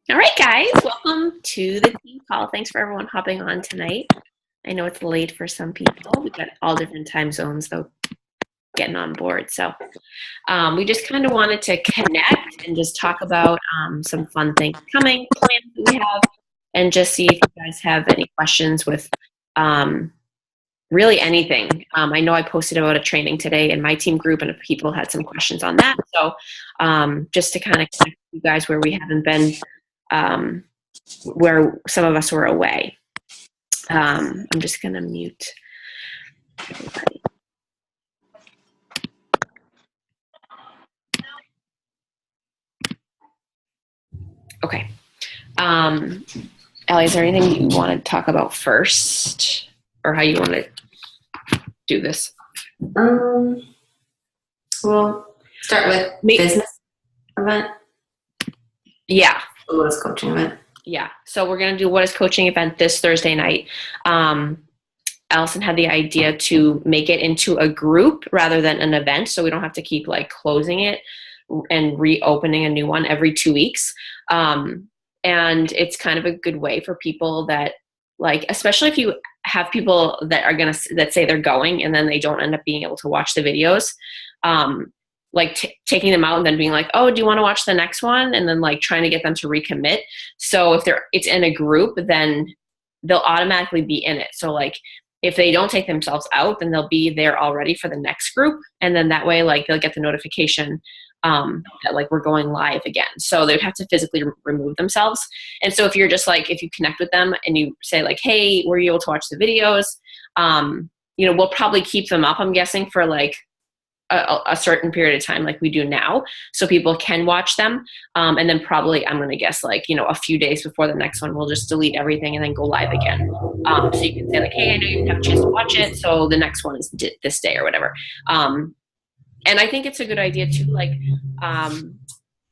All right, guys, welcome to the team call. Thanks for everyone hopping on tonight. I know it's late for some people. We've got all different time zones, though, getting on board. So we just kind of wanted to connect and just talk about some fun things coming, plans that we have, and just see if you guys have any questions with really anything. I know I posted about a training today in my team group, and people had some questions on that. So just to kind of connect with you guys where we haven't been, where some of us were away. I'm just going to mute everybody. Okay. Ellie, is there anything you want to talk about first, or how you want to do this? We'll start with business event. Yeah. What is coaching event? Yeah. So we're going to do what is coaching event this Thursday night. Allison had the idea to make it into a group rather than an event, so we don't have to keep like closing it and reopening a new one every 2 weeks. And it's kind of a good way for people that, like, especially if you have people that are going to, that say they're going and then they don't end up being able to watch the videos, taking them out and then being like, oh, do you want to watch the next one? And then like trying to get them to recommit. So if it's in a group, then they'll automatically be in it. So like if they don't take themselves out, then they'll be there already for the next group. And then that way, like, they'll get the notification that like we're going live again. So they'd have to physically remove themselves. And so if you're just like, if you connect with them and you say like, hey, were you able to watch the videos? We'll probably keep them up, I'm guessing, for like a certain period of time, like we do now, so people can watch them. And then probably, I'm going to guess, like, a few days before the next one, we'll just delete everything and then go live again. So you can say like, hey, I know you didn't have a chance to watch it, so the next one is this day or whatever. And I think it's a good idea too. Like,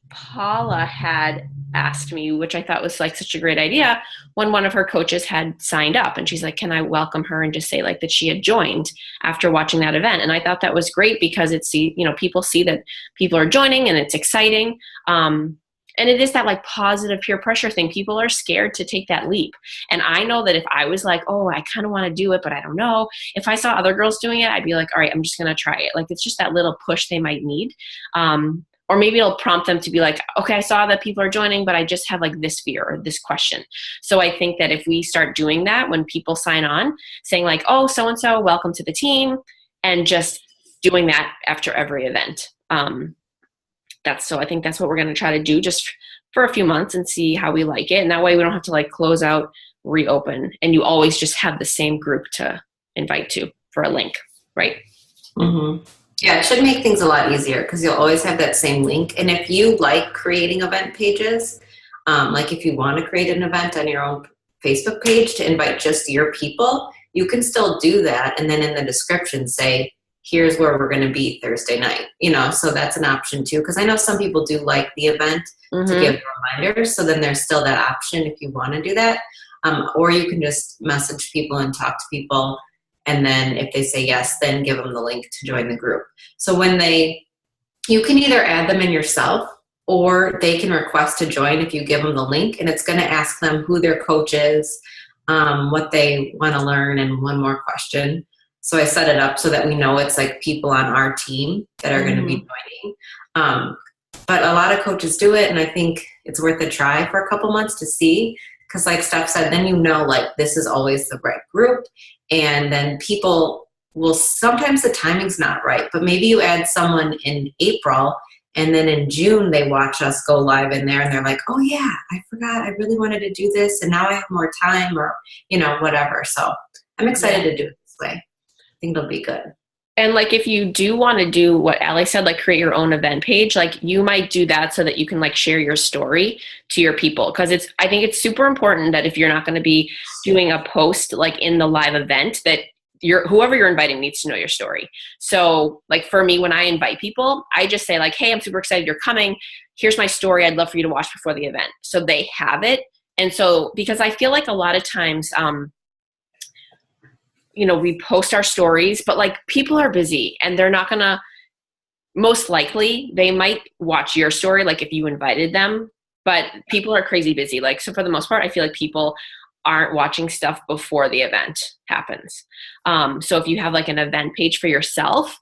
Paula had asked me, which I thought was like such a great idea, when one of her coaches had signed up, and she's like, can I welcome her and just say like that she had joined after watching that event? And I thought that was great because people see that people are joining and it's exciting. And it is that like positive peer pressure thing. People are scared to take that leap. And I know that if I was like, oh, I kind of want to do it, but I don't know. If I saw other girls doing it, I'd be like, all right, I'm just going to try it. Like, it's just that little push they might need. Or maybe it'll prompt them to be like, okay, I saw that people are joining, but I just have like this fear or this question. So I think that if we start doing that when people sign on, saying like, oh, so-and-so, welcome to the team, and just doing that after every event. So I think that's what we're going to try to do just for a few months and see how we like it. And that way we don't have to like close out, reopen, and you always just have the same group to invite to for a link, right? Mm-hmm. Yeah, it should make things a lot easier because you'll always have that same link. And if you like creating event pages, like if you want to create an event on your own Facebook page to invite just your people, you can still do that. And then in the description say, here's where we're going to be Thursday night, so that's an option too. Because I know some people do like the event to give reminders. So then there's still that option if you want to do that. Or you can just message people and talk to people. And then if they say yes, then give them the link to join the group. So you can either add them in yourself or they can request to join if you give them the link, and it's going to ask them who their coach is, what they want to learn, and one more question. So I set it up so that we know it's like people on our team that are going to be joining. But a lot of coaches do it, and I think it's worth a try for a couple months to see. Because like Steph said, then like this is always the right group. And then people will, sometimes the timing's not right, but maybe you add someone in April and then in June they watch us go live in there and they're like, oh yeah, I forgot, I really wanted to do this and now I have more time, or, whatever. So I'm excited to do it this way. I think it'll be good. And like, if you do want to do what Allie said, like create your own event page, like you might do that so that you can like share your story to your people. Cause I think it's super important that if you're not going to be doing a post like in the live event, that whoever you're inviting needs to know your story. So like for me, when I invite people, I just say like, hey, I'm super excited you're coming. Here's my story. I'd love for you to watch before the event. So they have it. And so, because I feel like a lot of times, we post our stories, but like people are busy and they're not gonna, most likely they might watch your story. Like if you invited them, but people are crazy busy. Like, so for the most part, I feel like people aren't watching stuff before the event happens. So if you have like an event page for yourself,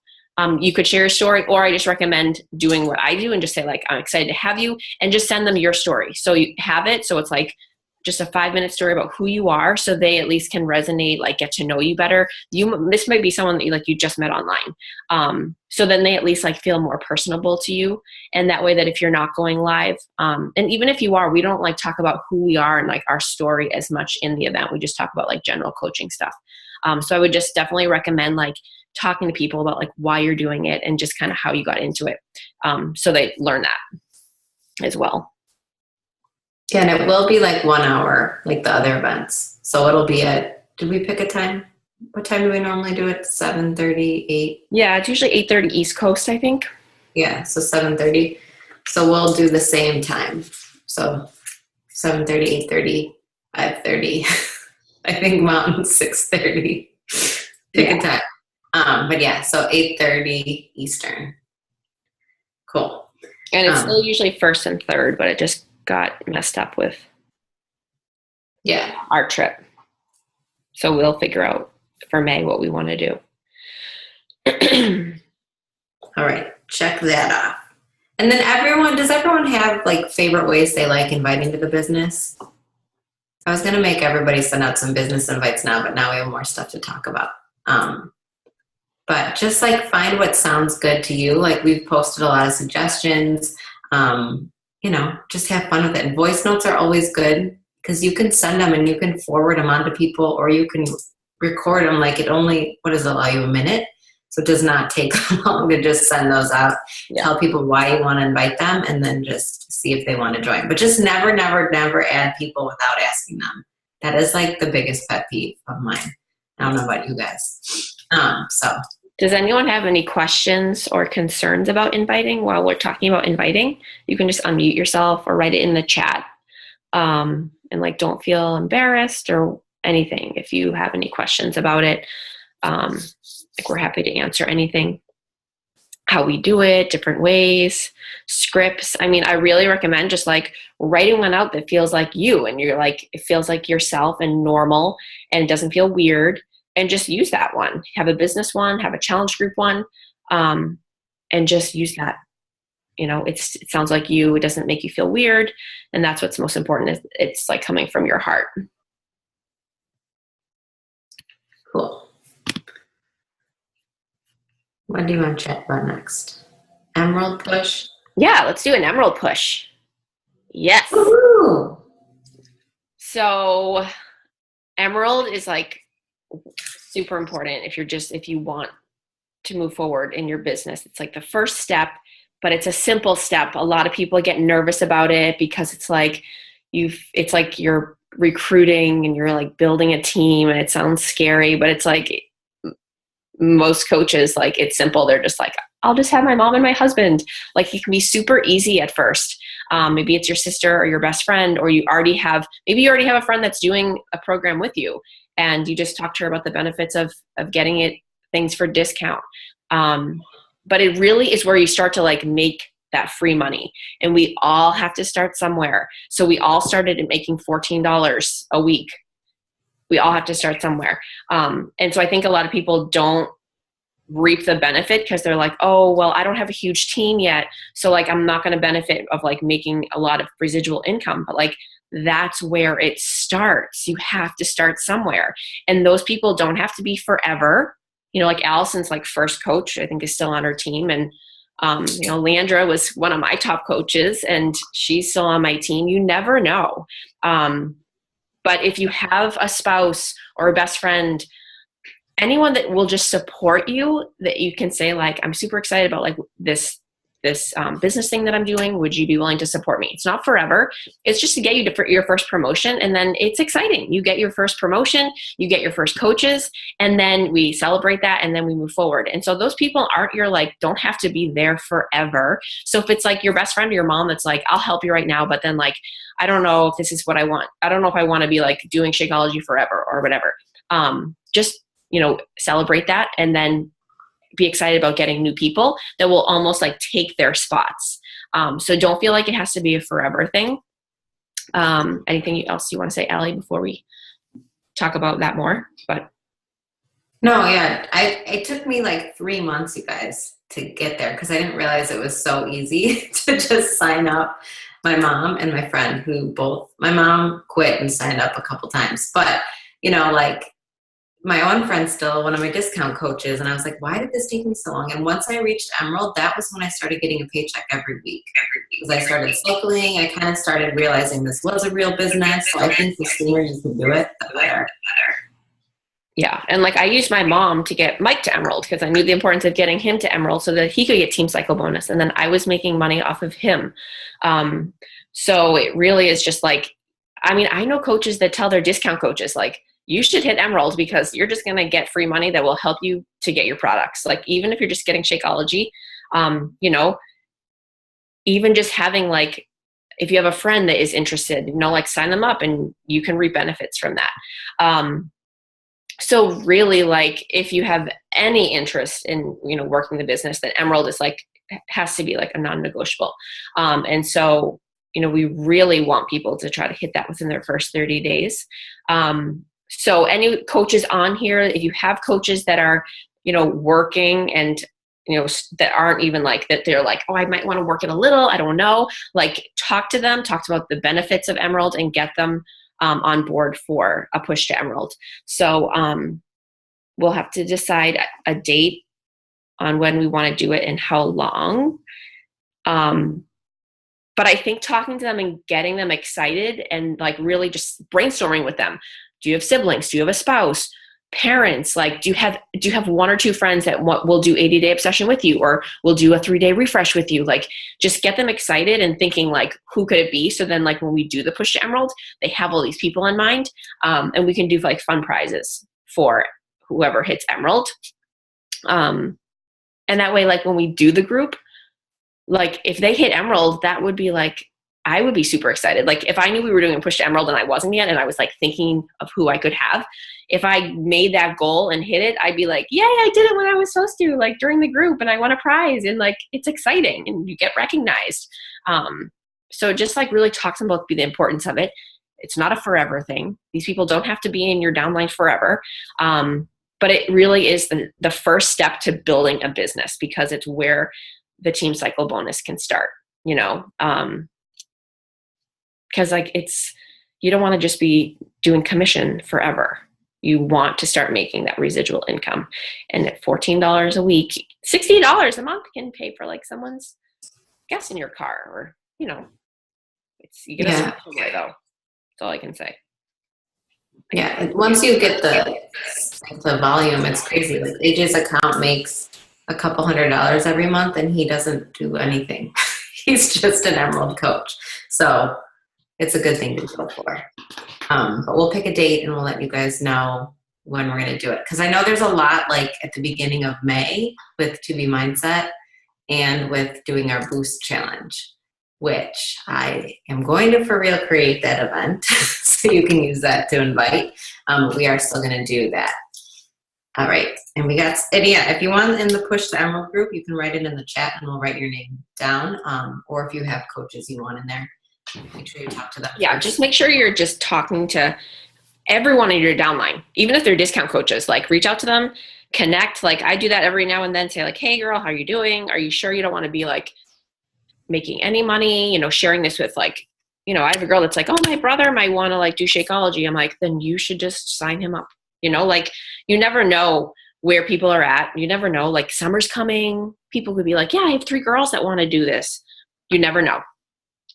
you could share a story, or I just recommend doing what I do and just say like, I'm excited to have you, and just send them your story. So you have it. So it's like just a 5-minute story about who you are, so they at least can resonate, like get to know you better. This might be someone that you just met online. So then they at least like feel more personable to you. And that way that if you're not going live, and even if you are, we don't like talk about who we are and like our story as much in the event. We just talk about like general coaching stuff. So I would just definitely recommend like talking to people about like why you're doing it and just kind of how you got into it. So they learn that as well. Yeah, and it will be like 1 hour, like the other events. So it'll be did we pick a time? What time do we normally do it? 7:30, 8? Yeah, it's usually 8:30 East Coast, I think. Yeah, so 7:30. So we'll do the same time. So 7:30, 8:30, 5:30. I think Mountain 6:30. Pick a time. But yeah, so 8:30 Eastern. Cool. And it's still usually first and third, but it just got messed up with our trip. So we'll figure out for May what we want to do. All right, check that off. And then does everyone have like favorite ways they like inviting to the business? I was going to make everybody send out some business invites now, but now we have more stuff to talk about. But just like find what sounds good to you. Like we've posted a lot of suggestions. Just have fun with it. And voice notes are always good because you can send them and you can forward them on to people, or you can record them. Like what does it allow you, a minute? So it does not take long to just send those out. Yeah. Tell people why you want to invite them, and then just see if they want to join. But just never, never, never add people without asking them. That is like the biggest pet peeve of mine. I don't know about you guys. Does anyone have any questions or concerns about inviting while we're talking about inviting? You can just unmute yourself or write it in the chat. And like, don't feel embarrassed or anything. If you have any questions about it, like we're happy to answer anything. How we do it, different ways, scripts. I mean, I really recommend just like writing one out that feels like you, and you're like, it feels like yourself and normal, and it doesn't feel weird. And just use that one. Have a business one, have a challenge group one, and just use that. It sounds like you. It doesn't make you feel weird, and that's what's most important. Is it's like coming from your heart. Cool. What do you want to chat about next? Emerald push? Yeah, let's do an emerald push. Yes. Woo-hoo! So emerald is like super important if you want to move forward in your business. It's like the first step, but it's a simple step. A lot of people get nervous about it because it's like you're recruiting and you're like building a team, and it sounds scary, but it's like most coaches, like it's simple. They're just like, I'll just have my mom and my husband. Like it can be super easy at first. Maybe it's your sister or your best friend, or maybe you already have a friend that's doing a program with you, and you just talk to her about the benefits of getting things for discount. But it really is where you start to like make that free money. And we all have to start somewhere. So we all started at making $14 a week. We all have to start somewhere. And so I think a lot of people don't reap the benefit because they're like, oh, well, I don't have a huge team yet. So like, I'm not going to benefit of like making a lot of residual income. But like, that's where it starts. You have to start somewhere. And those people don't have to be forever. Like Allison's like first coach, I think, is still on her team. And, Leandra was one of my top coaches, and she's still on my team. You never know. But if you have a spouse or a best friend, anyone that will just support you, that you can say like, I'm super excited about like this business thing that I'm doing. Would you be willing to support me? It's not forever. It's just to get you to your first promotion. And then it's exciting. You get your first promotion, you get your first coaches, and then we celebrate that, and then we move forward. And so those people don't have to be there forever. So if it's like your best friend or your mom that's like, I'll help you right now, but then like, I don't know if this is what I want. I don't know if I want to be like doing Shakeology forever or whatever. Just, celebrate that, and then be excited about getting new people that will almost like take their spots. So don't feel like it has to be a forever thing. Anything else you want to say, Allie, before we talk about that more? But no, yeah, it took me like 3 months, you guys, to get there because I didn't realize it was so easy to just sign up. My mom and my friend, my mom quit and signed up a couple times, but like my own friend, still one of my discount coaches, and I was like, why did this take me so long? And once I reached Emerald, that was when I started getting a paycheck every week. Because I started cycling, I kind of started realizing this was a real business. So I think the sooner you can do it, the better. Yeah. And like I used my mom to get Mike to Emerald because I knew the importance of getting him to Emerald so that he could get Team Cycle bonus. And then I was making money off of him. So it really is just like, I mean, I know coaches that tell their discount coaches, like, you should hit Emerald because you're just going to get free money that will help you to get your products. Like, even if you're just getting Shakeology, even just having like, if you have a friend that is interested, like sign them up and you can reap benefits from that. So really, like, if you have any interest in, working the business, then Emerald is like, has to be like a non-negotiable. And so, we really want people to try to hit that within their first 30 days. So any coaches on here, if you have coaches that are, working and, that aren't even like that, they're like, oh, I might want to work it a little, I don't know, like talk to them, talk about the benefits of Emerald and get them on board for a push to Emerald. So we'll have to decide a date on when we want to do it and how long. But I think talking to them and getting them excited and like really just brainstorming with them. Do you have siblings? Do you have a spouse? Parents? Like, do you have one or two friends that will do 80-day obsession with you, or will do a 3-day refresh with you? Like, just get them excited and thinking like, who could it be? So then like when we do the push to Emerald, they have all these people in mind, and we can do like fun prizes for whoever hits Emerald. And that way, like when we do the group, like if they hit Emerald, that would be like, I would be super excited. Like if I knew we were doing a push to Emerald and I wasn't yet, and I was like thinking of who I could have, if I made that goal and hit it, I'd be like, yay, I did it when I was supposed to, like during the group, and I won a prize, and like, it's exciting and you get recognized. So just like really talk to them about the importance of it. It's not a forever thing. These people don't have to be in your downline forever. But it really is the first step to building a business, because it's where the Team Cycle bonus can start, because like you don't want to just be doing commission forever. You want to start making that residual income. And at $14 a week, $60 a month can pay for like someone's gas in your car, or, you get a start somewhere though. That's all I can say. Yeah, once you get the volume, it's crazy. Like AJ's account makes a couple $100 every month, and he doesn't do anything. He's just an Emerald coach. So it's a good thing to go for. But we'll pick a date and we'll let you guys know when we're going to do it. Because I know there's a lot like at the beginning of May with 2BMindset and with doing our Boost Challenge, which I am going to for real create that event so you can use that to invite. We are still going to do that. All right. And if you want in the Push to Emerald group, you can write it in the chat and we'll write your name down. Or if you have coaches you want in there, make sure you talk to them. Yeah, just make sure you're just talking to everyone in your downline, even if they're discount coaches. Like, reach out to them, connect. Like, I do that every now and then. Say like, hey girl, how are you doing? Are you sure you don't want to be like making any money? Sharing this with like, I have a girl that's like, oh, my brother might want to like do Shakeology. I'm like, then you should just sign him up. Like, you never know where people are at. You never know, like summer's coming. People could be like, yeah, I have 3 girls that want to do this. You never know.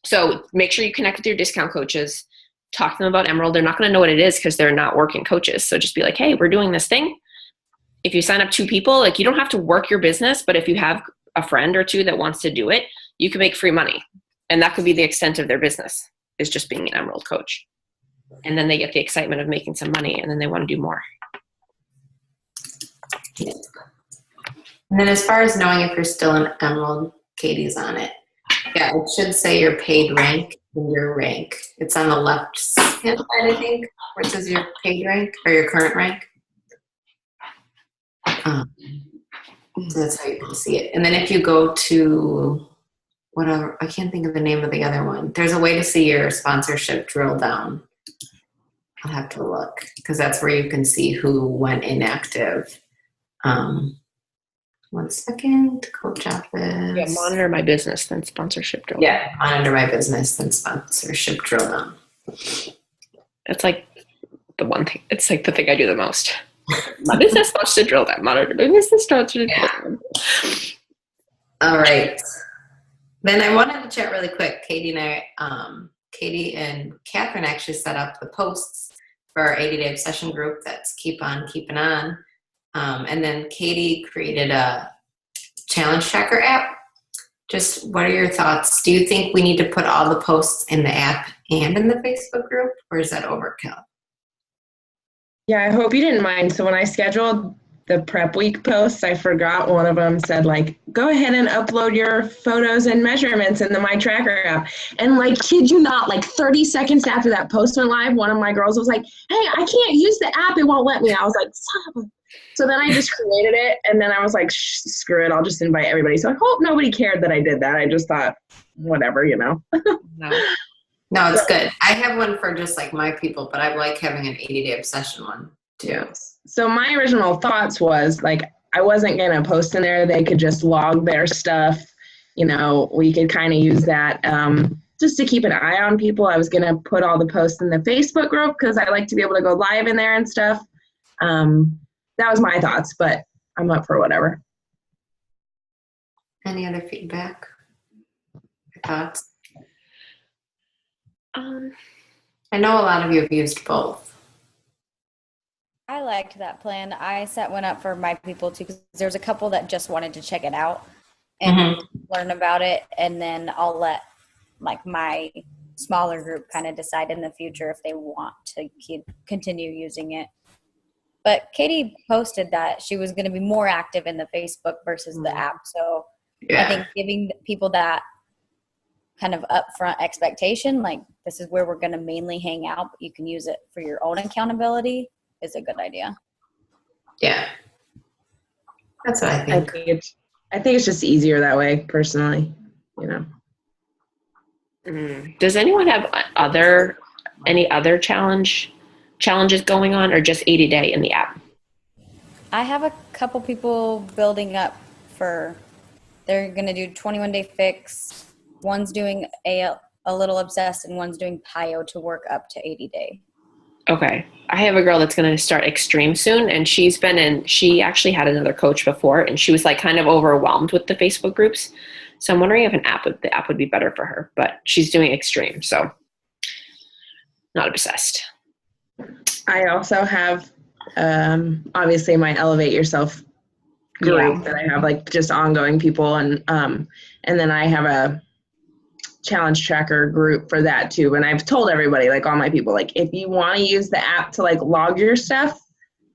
So make sure you connect with your discount coaches, talk to them about Emerald. They're not going to know what it is because they're not working coaches. So just be like, hey, we're doing this thing. If you sign up 2 people, like, you don't have to work your business, but if you have a friend or 2 that wants to do it, you can make free money. And that could be the extent of their business, is just being an Emerald coach. And then they get the excitement of making some money, and then they want to do more. Yeah. And then as far as knowing if you're still an Emerald, Katie's on it. Yeah, it should say your paid rank and your rank. It's on the left hand side, I think, where it says your paid rank or your current rank. So that's how you can see it. And then if you go to whatever. I can't think of the name of the other one. There's a way to see your sponsorship drill down. I'll have to look because that's where you can see who went inactive. 1 second, coach office. Yeah, monitor my business, then sponsorship drill. Yeah, monitor my business, then sponsorship drill down. It's like the one thing. It's like the thing I do the most. My business wants to drill down. Monitor my business wants to drill down. All right. Then I wanted to chat really quick. Katie and Catherine actually set up the posts for our 80-day obsession group. That's Keep On Keeping On. And then Katie created a challenge tracker app. Just what are your thoughts? Do you think we need to put all the posts in the app and in the Facebook group, or is that overkill? Yeah, I hope you didn't mind. So when I scheduled the prep week posts, I forgot one of them said like, go ahead and upload your photos and measurements in the My Tracker app. And like, kid you not, like 30 seconds after that post went live, one of my girls was like, hey, I can't use the app. It won't let me. I was like, son of a. So then I just created it. And then I was like, screw it. I'll just invite everybody. So I hope nobody cared that I did that. I just thought, whatever, you know. No, it's good. I have one for just like my people, but I like having an 80-day obsession one too. So my original thoughts was like, I wasn't going to post in there. They could just log their stuff. You know, we could kind of use that just to keep an eye on people. I was going to put all the posts in the Facebook group because I like to be able to go live in there and stuff. That was my thoughts, but I'm up for whatever. Any other feedback? Thoughts? I know a lot of you have used both. I liked that plan. I set one up for my people too because there's a couple that just wanted to check it out and learn about it, and then I'll let like my smaller group kind of decide in the future if they want to continue using it. But Katie posted that she was going to be more active in the Facebook versus the app, so I think giving people that kind of upfront expectation, like this is where we're going to mainly hang out, but you can use it for your own accountability, is a good idea. Yeah. That's what I think. I think it's just easier that way, personally, you know. Does anyone have any other challenges going on, or just 80-day in the app? I have a couple people building up they're going to do 21-day fix. One's doing a little obsessed, and one's doing PIO to work up to 80-day. Okay. I have a girl that's going to start extreme soon, and she actually had another coach before, and she was like kind of overwhelmed with the Facebook groups. So I'm wondering if the app would be better for her, but she's doing extreme, so not obsessed. I also have, obviously my Elevate Yourself group that I have like just ongoing people, and then I have a challenge tracker group for that too. And I've told everybody, like all my people, like if you want to use the app to like log your stuff,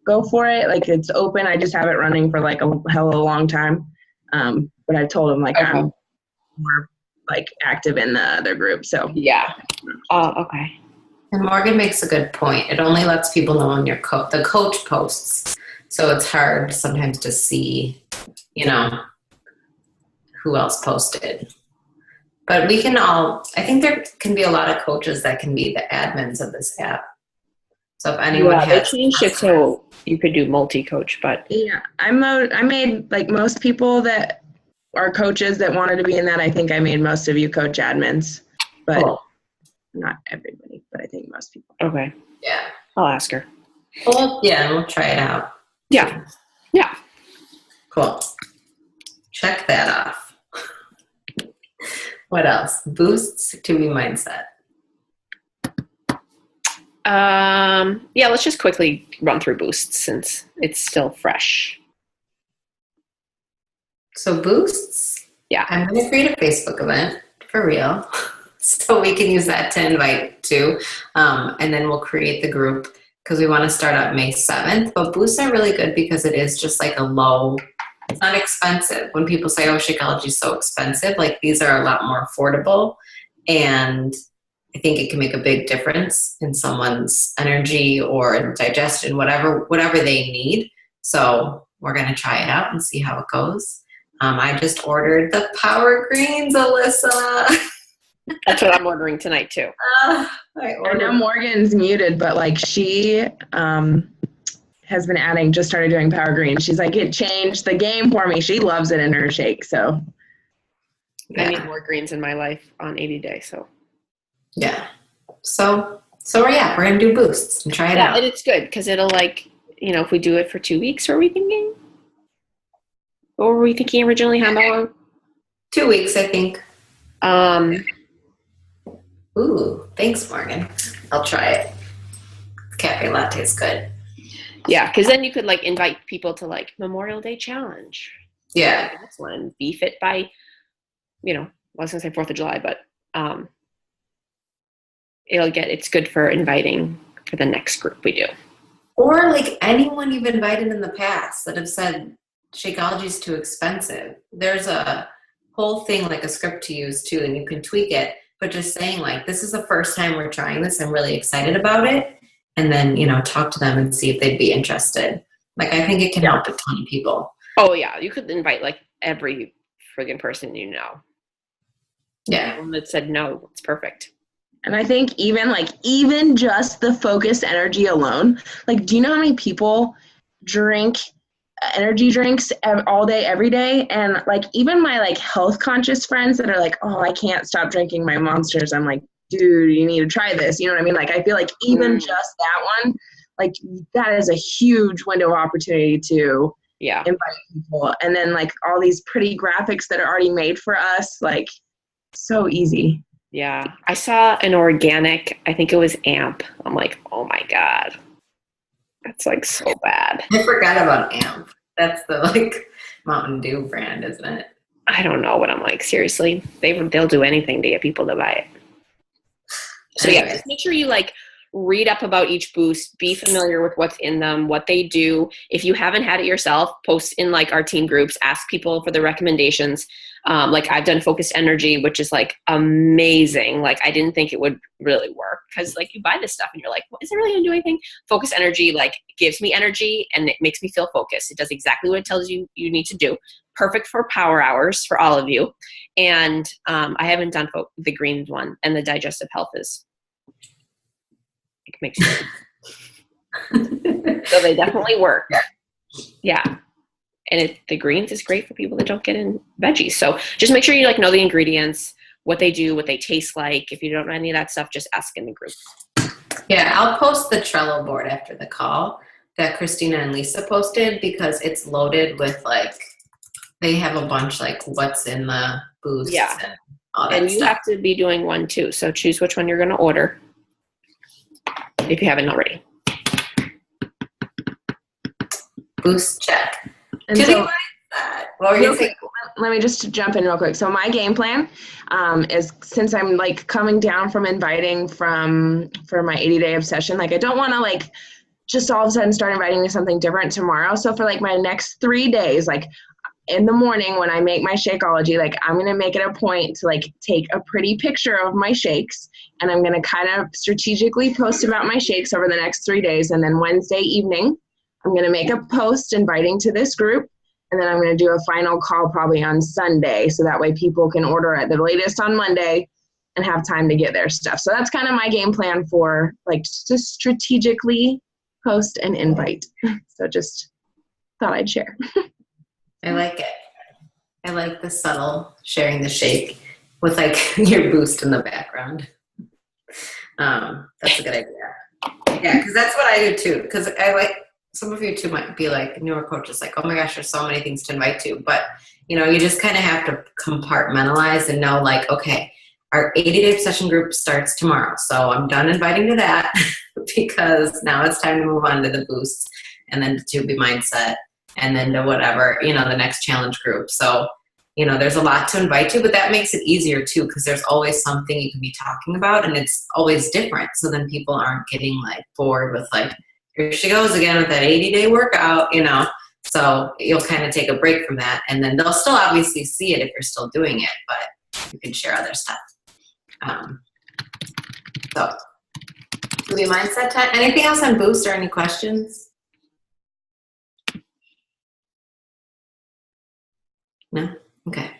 go for it. Like it's open. I just have it running for like a hell of a long time. But I've told them like I'm more like active in the other group. So yeah. Oh, okay. And Morgan makes a good point. It only lets people know when the coach posts. So it's hard sometimes to see, you know, who else posted. But we can I think there can be a lot of coaches that can be the admins of this app. So if anyone they changed it so you could do multi-coach, but yeah, I made like most people that are coaches that wanted to be in that. I think I made most of you coach admins, but not everybody, but I think most people. Okay. Yeah. I'll ask her. Well, yeah, we'll try it out. Yeah. Yeah. Cool. Check that off. What else? Boosts 2BMindset. Yeah, let's just quickly run through boosts since it's still fresh. So boosts. Yeah. I'm going to create a Facebook event for real. So we can use that to invite to. And then we'll create the group because we want to start up May 7th. But boosts are really good because it is just like it's not expensive. When people say, oh, Shakeology is so expensive, like these are a lot more affordable. And I think it can make a big difference in someone's energy or digestion, whatever they need. So we're going to try it out and see how it goes. I just ordered the Power Greens, Alyssa. That's what I'm ordering tonight too. I know Morgan's muted, but like she has been just started doing Power Green. She's like, it changed the game for me. She loves it in her shake. So I need more greens in my life on 80 Day. So yeah. So yeah, we're gonna do boosts and try it out. And it's good because it'll if we do it for 2 weeks, what were we thinking? What were we thinking originally? How long? 2 weeks, I think. Ooh, thanks, Morgan. I'll try it. Cafe latte is good. Yeah, because then you could invite people to Memorial Day challenge. Yeah. This one, be fit by, I was gonna say 4th of July, but it's good for inviting for the next group we do. Or anyone you've invited in the past that have said Shakeology is too expensive. There's a whole thing, a script to use too, and you can tweak it, but just saying this is the first time we're trying this. I'm really excited about it. And then, talk to them and see if they'd be interested. I think it can help a ton of people. Oh yeah. You could invite every friggin' person you know. Yeah. One that said no, it's perfect. And I think even just the focused energy alone, do you know how many people drink energy drinks all day, every day? And even my health conscious friends that are oh, I can't stop drinking my Monsters. I'm dude, you need to try this. You know what I mean? I feel even just that one, that is a huge window of opportunity to invite people. And then all these pretty graphics that are already made for us, so easy. Yeah. I saw an organic, I think it was AMP. I'm oh my God. That's so bad. I forgot about AMP. That's the Mountain Dew brand, isn't it? I don't know, but I'm seriously, they'll do anything to get people to buy it. So yeah, just make sure you read up about each boost, be familiar with what's in them, what they do. If you haven't had it yourself, post in our team groups, ask people for the recommendations. I've done focused energy, which is amazing. I didn't think it would really work because you buy this stuff and you're well, is it really gonna do anything? Focused energy gives me energy and it makes me feel focused. It does exactly what it tells you need to do. Perfect for power hours for all of you. And I haven't done the green one, and the digestive health is makes sense. So they definitely work. Yeah. And the greens is great for people that don't get in veggies. So just make sure you know the ingredients, what they do, what they taste like. If you don't know any of that stuff, just ask in the group. Yeah, I'll post the Trello board after the call that Christina and Lisa posted because it's loaded with they have a bunch what's in the boosts and all that and you stuff. have to be doing one too. So choose which one you're going to order if you haven't already. Boost check. And so, what were you saying? Let me just jump in real quick. So my game plan is, since I'm coming down from inviting for my 80-day obsession, I don't want to just all of a sudden start inviting to something different tomorrow. So for my next 3 days, in the morning when I make my Shakeology, I'm going to make it a point to take a pretty picture of my shakes, and I'm going to kind of strategically post about my shakes over the next 3 days. And then Wednesday evening, I'm going to make a post inviting to this group. And then I'm going to do a final call probably on Sunday. So that way people can order at the latest on Monday and have time to get their stuff. So that's kind of my game plan for to strategically post and invite. So just thought I'd share. I like it. I like the subtle sharing the shake with your boost in the background. That's a good idea. Yeah, because that's what I do too. Because I some of you too might be newer coaches, oh my gosh, there's so many things to invite to. But you just kind of have to compartmentalize and know okay, our 80-day obsession group starts tomorrow. So I'm done inviting to that because now it's time to move on to the boosts and then to 2BMindset. And then to whatever, the next challenge group. So, there's a lot to invite to, but that makes it easier too, because there's always something you can be talking about and it's always different. So then people aren't getting bored with here she goes again with that 80-day workout, So you'll kind of take a break from that. And then they'll still obviously see it if you're still doing it, but you can share other stuff. So, 2BMindset time. Anything else on Boost or any questions? No? Okay.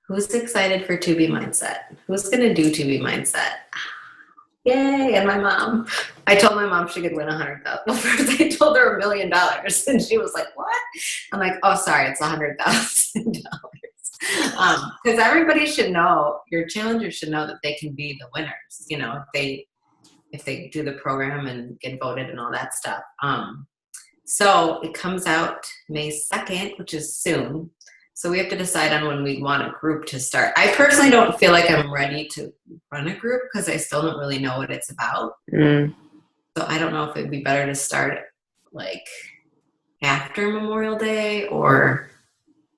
Who's excited for 2BMindset? Who's going to do 2BMindset? Yay, and my mom. I told my mom she could win $100,000. Well, first I told her $1 million, and she was like, what? I'm like, oh, sorry, it's $100,000. Because everybody should know, your challengers should know that they can be the winners, you know, if they do the program and get voted and all that stuff. So it comes out May 2nd, which is soon. So we have to decide on when we want a group to start. I personally don't feel like I'm ready to run a group because I still don't really know what it's about. So I don't know if it'd be better to start like after Memorial Day or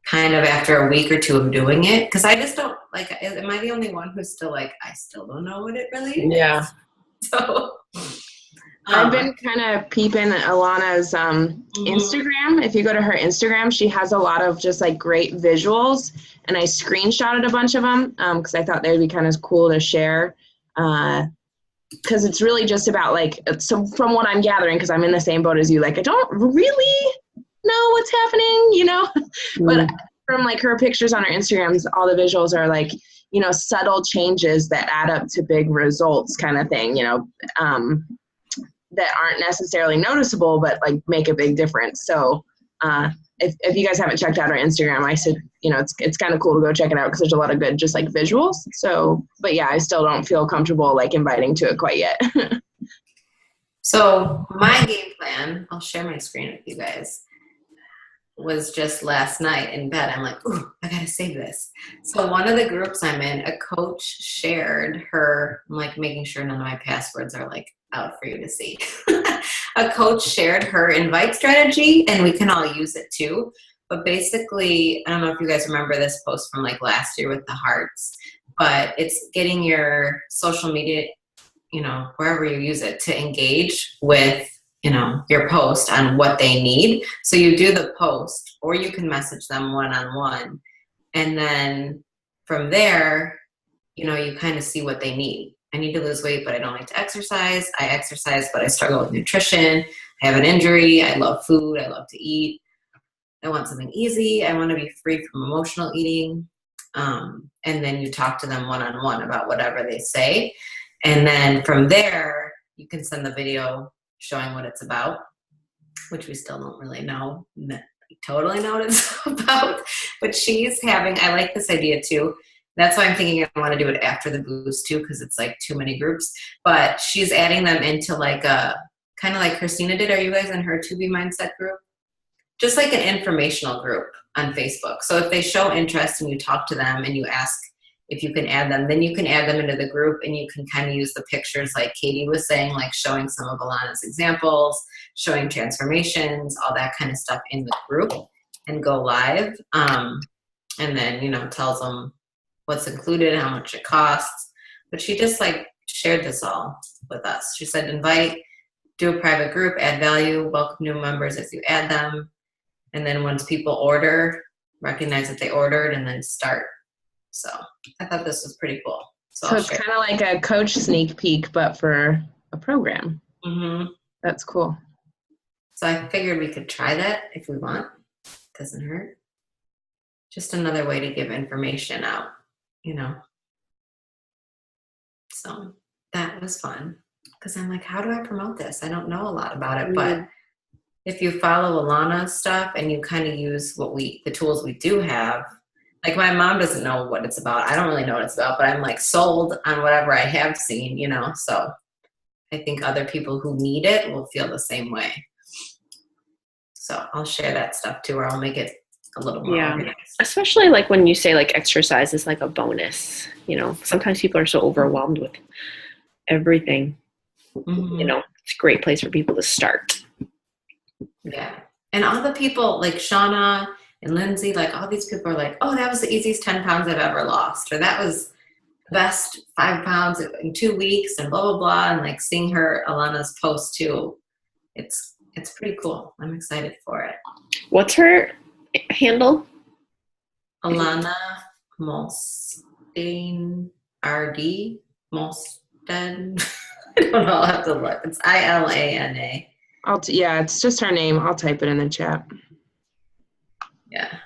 kind of after a week or two of doing it. Because I just don't, like, am I the only one who's still like, I still don't know what it really is? Yeah. So I've been kind of peeping Alana's Instagram. If you go to her Instagram, she has a lot of just like great visuals, and I screenshotted a bunch of them because I thought they would be kind of cool to share. Because it's really just about like, so from what I'm gathering, because I'm in the same boat as you, like I don't really know what's happening, you know, but from like her pictures on her Instagrams, all the visuals are like, you know, subtle changes that add up to big results kind of thing, you know, that aren't necessarily noticeable, but like make a big difference. So if you guys haven't checked out our Instagram, I said, you know, it's kind of cool to go check it out because there's a lot of good, just like visuals. So, but yeah, I still don't feel comfortable like inviting to it quite yet. So my game plan, I'll share my screen with you guys, was just last night in bed. I'm like, ooh, I gotta save this. So one of the groups I'm in, a coach shared her, I'm like making sure none of my passwords are like out for you to see. A coach shared her invite strategy, and we can all use it too. But basically, I don't know if you guys remember this post from like last year with the hearts, but it's getting your social media, you know, wherever you use it, to engage with, you know, your post on what they need. So you do the post, or you can message them one-on-one. And then from there, you know, you kind of see what they need. I need to lose weight, but I don't like to exercise. I exercise, but I struggle with nutrition. I have an injury. I love food. I love to eat. I want something easy. I want to be free from emotional eating. And then you talk to them one-on-one about whatever they say. And then from there, you can send the video showing what it's about, which we still don't really know, totally know what it's about. But she's having, I like this idea too. That's why I'm thinking I want to do it after the boost too, because it's like too many groups. But she's adding them into like a, kind of like Christina did. Are you guys in her 2BMindset group? Just like an informational group on Facebook. So if they show interest and you talk to them and you ask if you can add them, then you can add them into the group, and you can kind of use the pictures like Katie was saying, like showing some of Alana's examples, showing transformations, all that kind of stuff in the group, and go live. And then, you know, tells them what's included, how much it costs. But she just like shared this all with us. She said, invite, do a private group, add value, welcome new members as you add them. And then once people order, recognize that they ordered, and then start. So I thought this was pretty cool. So it's kind of like a coach sneak peek, but for a program. Mm-hmm. That's cool. So I figured we could try that if we want. Doesn't hurt. Just another way to give information out, you know. So that was fun, because I'm like, how do I promote this? I don't know a lot about it, but if you follow Alana's stuff and you kind of use the tools we do have, like my mom doesn't know what it's about. I don't really know what it's about, but I'm like sold on whatever I have seen, you know. So I think other people who need it will feel the same way. So I'll share that stuff too, or I'll make it a little more organized. Especially like when you say like exercise is like a bonus, you know. Sometimes people are so overwhelmed with everything. You know, it's a great place for people to start. Yeah. And all the people like Shauna and Lindsay, like all these people are like, oh, that was the easiest 10 pounds I've ever lost, or that was the best 5 pounds in 2 weeks, and blah, blah, blah. And like seeing Alana's post too, it's pretty cool. I'm excited for it. What's her handle? Alana Molstein, RD, Molstein. I don't know. I'll have to look. It's ILANA. Yeah, it's just her name. I'll type it in the chat. Yeah.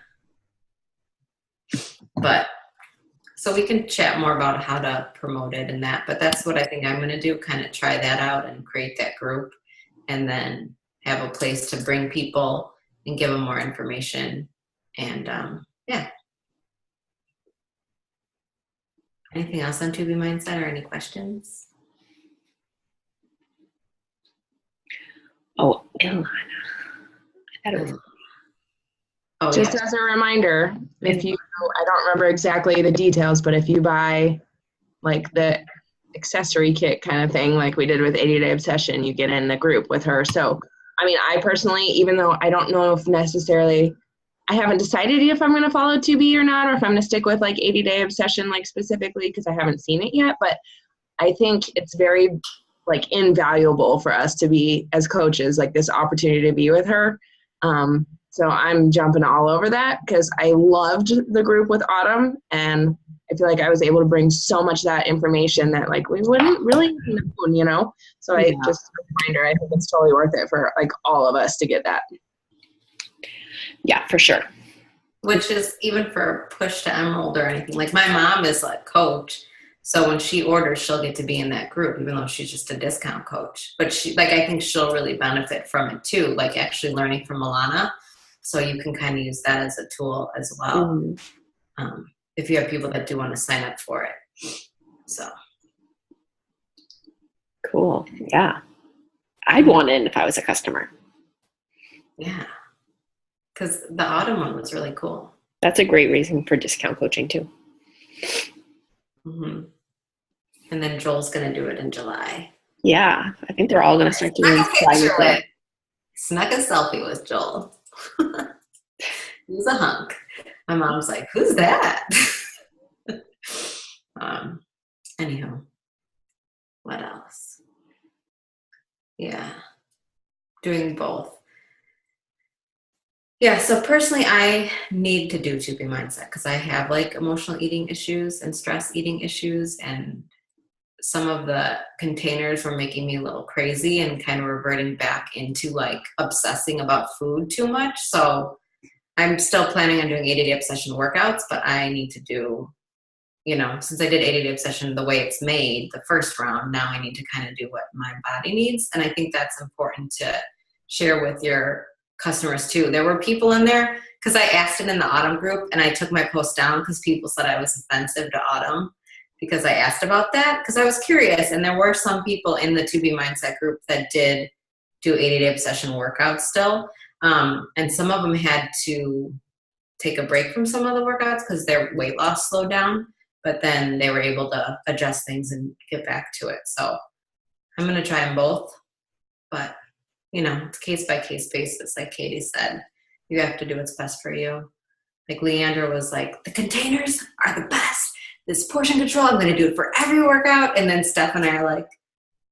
But so we can chat more about how to promote it and that, but that's what I think I'm going to do, kind of try that out and create that group and then have a place to bring people and give them more information. And yeah. Anything else on 2BMindset or any questions? Oh, Ilana. I thought it was Just as a reminder, if you, I don't remember exactly the details, but if you buy like the accessory kit kind of thing, like we did with 80 Day Obsession, you get in the group with her. So, I mean, I personally, even though I don't know if necessarily, I haven't decided if I'm going to follow 2B or not, or if I'm going to stick with like 80 Day Obsession, like specifically, because I haven't seen it yet. But I think it's very like invaluable for us to be as coaches, like this opportunity to be with her. So I'm jumping all over that because I loved the group with Autumn, and I feel like I was able to bring so much of that information that like we wouldn't really know, you know? So I just a reminder, I think it's totally worth it for like all of us to get that. Yeah, for sure. Which is even for Push to Emerald or anything. Like my mom is a coach. So when she orders, she'll get to be in that group, even though she's just a discount coach. But she, like, I think she'll really benefit from it too, like actually learning from Alana. So you can kind of use that as a tool as well. If you have people that do want to sign up for it. So. Cool. Yeah. I'd want in if I was a customer. Yeah. Because the Autumn one was really cool. That's a great reason for discount coaching too. Mm-hmm. And then Joel's going to do it in July. Yeah. I think they're all going to start doing it. Snuck a selfie with Joel. He's a hunk. My mom's like, who's that? Anyhow, what else? Yeah. Doing both. Yeah, so personally, I need to do 2BMindset because I have like emotional eating issues and stress eating issues, and some of the containers were making me a little crazy and kind of reverting back into like obsessing about food too much. So I'm still planning on doing 80 Day Obsession workouts, but I need to do, you know, since I did 80 Day Obsession the way it's made, the first round, now I need to kind of do what my body needs. And I think that's important to share with your customers too. There were people in there, because I asked it in the Autumn group and I took my post down because people said I was offensive to Autumn because I asked about that, because I was curious. And there were some people in the 2BMindset group that did do 80 Day Obsession workouts still. And some of them had to take a break from some of the workouts because their weight loss slowed down, but then they were able to adjust things and get back to it. So I'm going to try them both, but you know, it's case by case basis. Like Katie said, you have to do what's best for you. Like Leandra was like, the containers are the best. This portion control, I'm going to do it for every workout. And then Steph and I are like,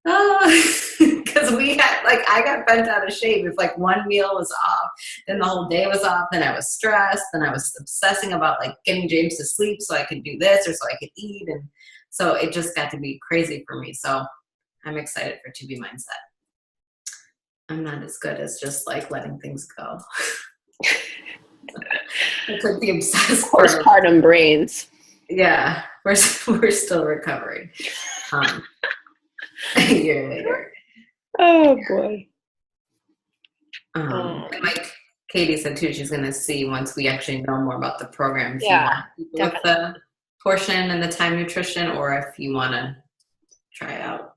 oh, because we had, like, I got bent out of shape. If like one meal was off, then the whole day was off. Then I was stressed. Then I was obsessing about like getting James to sleep so I could do this or so I could eat. And so it just got to be crazy for me. So I'm excited for 2BMindset. I'm not as good as just like letting things go. It's like the obsessed postpartum brains. Yeah, we're still recovering. A year later. Oh boy. And like Katie said too, she's going to see once we actually know more about the program. If Yeah, you want people with the portion and the time nutrition, or if you want to try out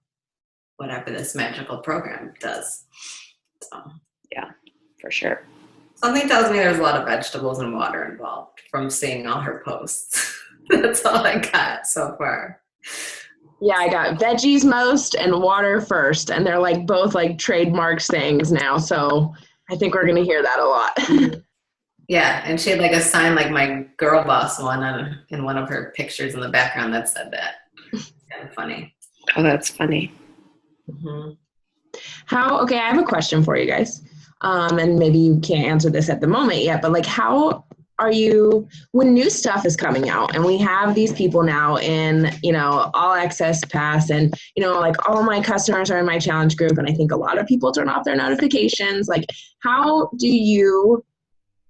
whatever this magical program does. So yeah, for sure. Something tells me there's a lot of vegetables and water involved from seeing all her posts. That's all I got so far. Yeah, I got veggies most and water first, and they're like both like trademarks things now. So I think we're gonna hear that a lot. Yeah, and she had like a sign like my girl boss one in one of her pictures in the background that said that. Kind of funny. Oh, that's funny. Mm-hmm. Okay, I have a question for you guys. And maybe you can't answer this at the moment yet, but like how are you, when new stuff is coming out and we have these people now in, you know, all access pass and, you know, like all my customers are in my challenge group and I think a lot of people turn off their notifications. Like how do you